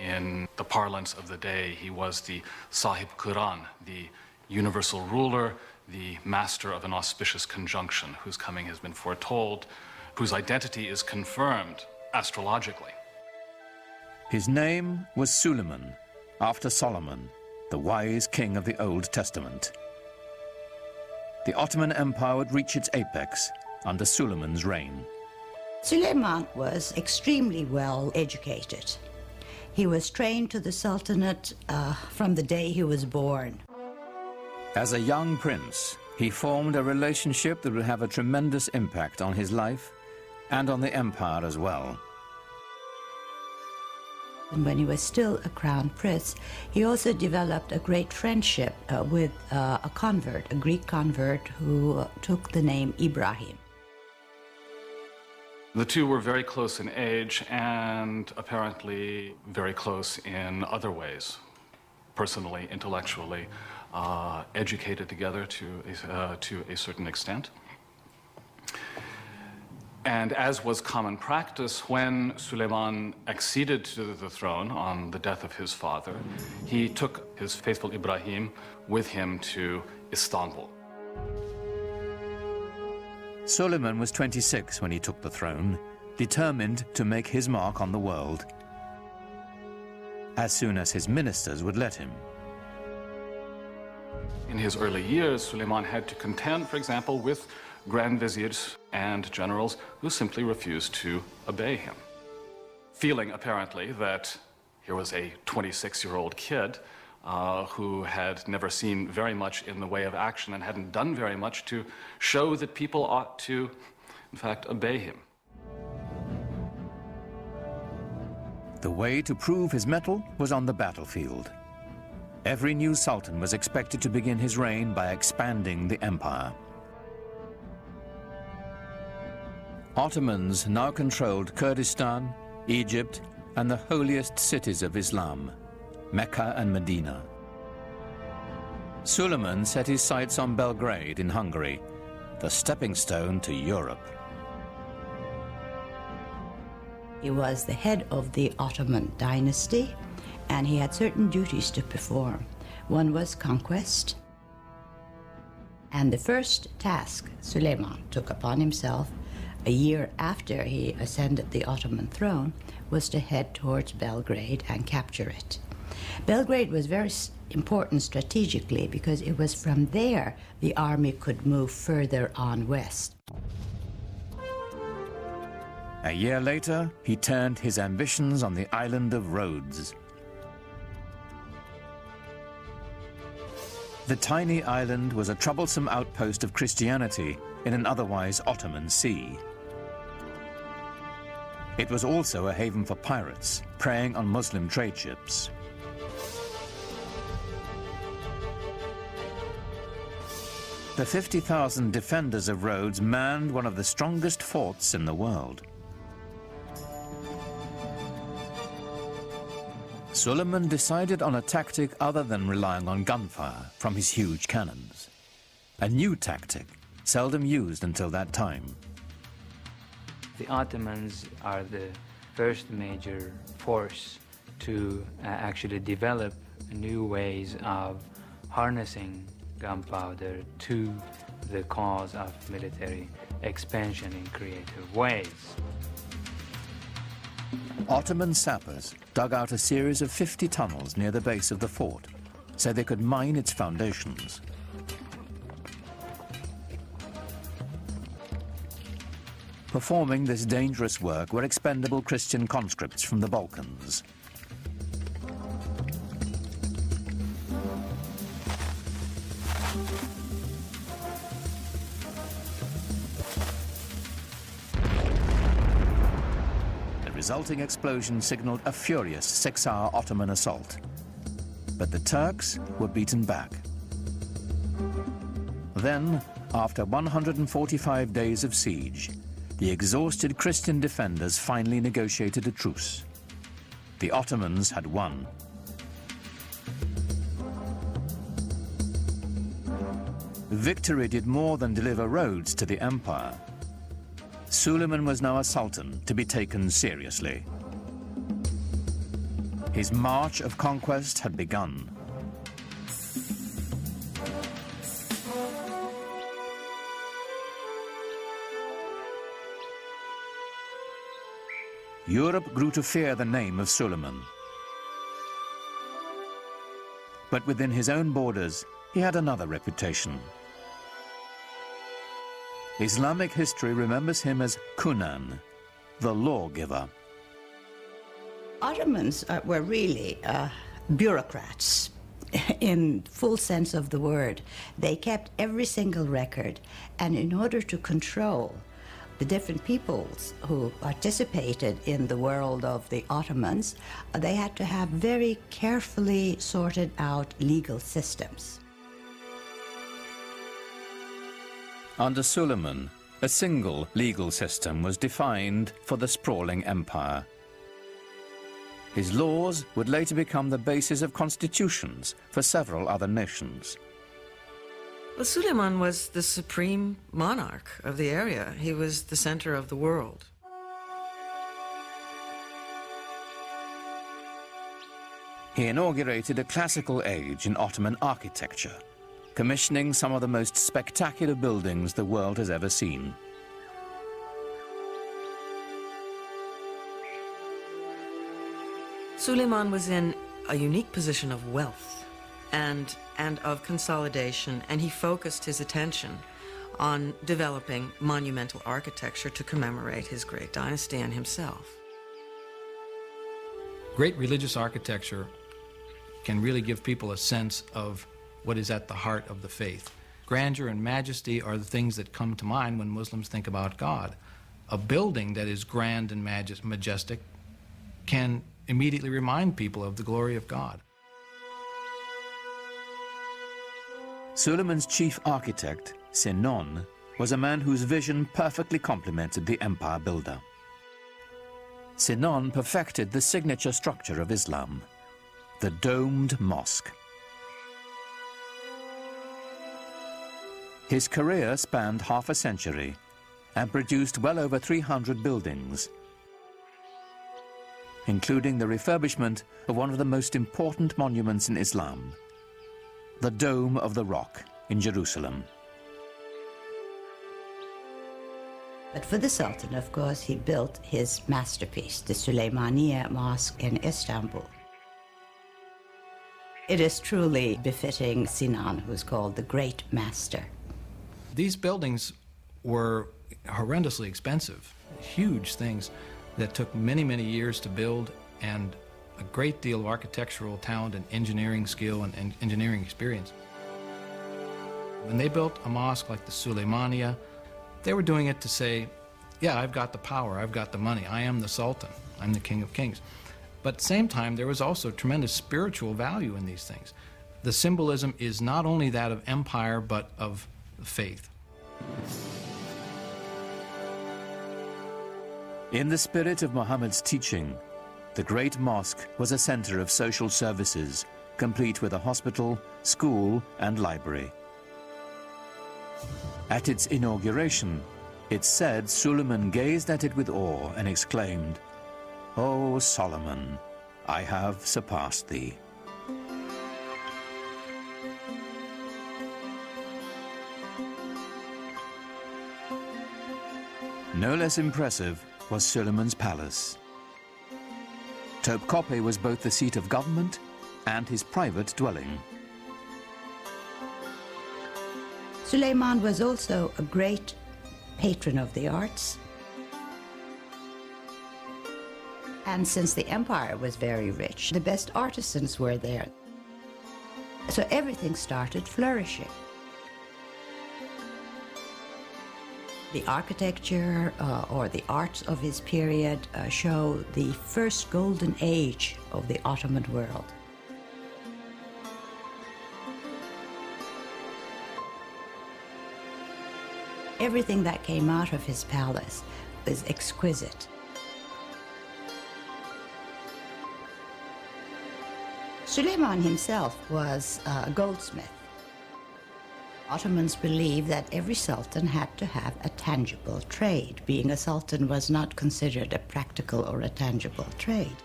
In the parlance of the day, he was the Sahib Quran, the universal ruler, the master of an auspicious conjunction, whose coming has been foretold, whose identity is confirmed astrologically. His name was Suleiman, after Solomon, the wise king of the Old Testament. The Ottoman Empire would reach its apex under Suleiman's reign. Suleiman was extremely well educated. He was trained to the Sultanate from the day he was born. As a young prince, he formed a relationship that would have a tremendous impact on his life and on the empire as well. And when he was still a crown prince, he also developed a great friendship with a convert, a Greek convert who took the name Ibrahim. The two were very close in age and apparently very close in other ways, personally, intellectually, educated together to a certain extent. And as was common practice, when Suleiman acceded to the throne on the death of his father, he took his faithful Ibrahim with him to Istanbul. Suleiman was 26 when he took the throne, determined to make his mark on the world as soon as his ministers would let him. In his early years, Suleiman had to contend, for example, with grand viziers and generals who simply refused to obey him, feeling apparently that here was a 26-year-old kid who had never seen very much in the way of action and hadn't done very much to show that people ought to, in fact, obey him. The way to prove his mettle was on the battlefield. Every new sultan was expected to begin his reign by expanding the empire. Ottomans now controlled Kurdistan, Egypt, and the holiest cities of Islam, Mecca and Medina. Suleiman set his sights on Belgrade in Hungary, the stepping stone to Europe. He was the head of the Ottoman dynasty, and he had certain duties to perform. One was conquest, and the first task Suleiman took upon himself a year after he ascended the Ottoman throne was to head towards Belgrade and capture it. Belgrade was very important strategically because it was from there the army could move further on west. A year later, he turned his ambitions on the island of Rhodes. The tiny island was a troublesome outpost of Christianity in an otherwise Ottoman sea. It was also a haven for pirates, preying on Muslim trade ships. The 50,000 defenders of Rhodes manned one of the strongest forts in the world. Suleiman decided on a tactic other than relying on gunfire from his huge cannons. A new tactic, seldom used until that time. The Ottomans are the first major force to actually develop new ways of harnessing gunpowder to the cause of military expansion in creative ways. Ottoman sappers dug out a series of 50 tunnels near the base of the fort so they could mine its foundations. Performing this dangerous work were expendable Christian conscripts from the Balkans. The resulting explosion signaled a furious 6-hour Ottoman assault. But the Turks were beaten back. Then, after 145 days of siege, the exhausted Christian defenders finally negotiated a truce. The Ottomans had won. Victory did more than deliver Rhodes to the empire. Suleiman was now a sultan to be taken seriously. His march of conquest had begun. Europe grew to fear the name of Suleiman. But within his own borders, he had another reputation. Islamic history remembers him as Kunan, the lawgiver. Ottomans were really bureaucrats in full sense of the word. They kept every single record, and in order to control the different peoples who participated in the world of the Ottomans, they had to have very carefully sorted out legal systems. Under Suleiman, a single legal system was defined for the sprawling empire. His laws would later become the basis of constitutions for several other nations. Well, Suleiman was the supreme monarch of the area. He was the center of the world. He inaugurated a classical age in Ottoman architecture, commissioning some of the most spectacular buildings the world has ever seen. Suleiman was in a unique position of wealth and of consolidation, and he focused his attention on developing monumental architecture to commemorate his great dynasty and himself. Great religious architecture can really give people a sense of what is at the heart of the faith. Grandeur and majesty are the things that come to mind when Muslims think about God. A building that is grand and majestic can immediately remind people of the glory of God. Suleiman's chief architect, Sinon, was a man whose vision perfectly complemented the empire builder. Sinon perfected the signature structure of Islam, the domed mosque. His career spanned half a century and produced well over 300 buildings, including the refurbishment of one of the most important monuments in Islam, the Dome of the Rock in Jerusalem. But for the Sultan, of course, he built his masterpiece, the Süleymaniye Mosque in Istanbul. It is truly befitting Sinan, who's called the Great Master. These buildings were horrendously expensive, huge things that took many, many years to build, and a great deal of architectural talent and engineering skill and engineering experience. When they built a mosque like the Süleymaniye, they were doing it to say, yeah, I've got the power, I've got the money, I am the Sultan, I'm the King of Kings. But at the same time, there was also tremendous spiritual value in these things. The symbolism is not only that of empire, but of faith. In the spirit of Muhammad's teaching, the Great Mosque was a center of social services, complete with a hospital, school, and library. At its inauguration, it's said Suleiman gazed at it with awe and exclaimed, "O Solomon, I have surpassed thee." No less impressive was Suleiman's palace. Topkapi was both the seat of government and his private dwelling. Suleiman was also a great patron of the arts. And since the empire was very rich, the best artisans were there. So everything started flourishing. The architecture or the arts of his period show the first golden age of the Ottoman world. Everything that came out of his palace was exquisite. Suleiman himself was a goldsmith. Ottomans believed that every sultan had to have a tangible trade. Being a sultan was not considered a practical or a tangible trade.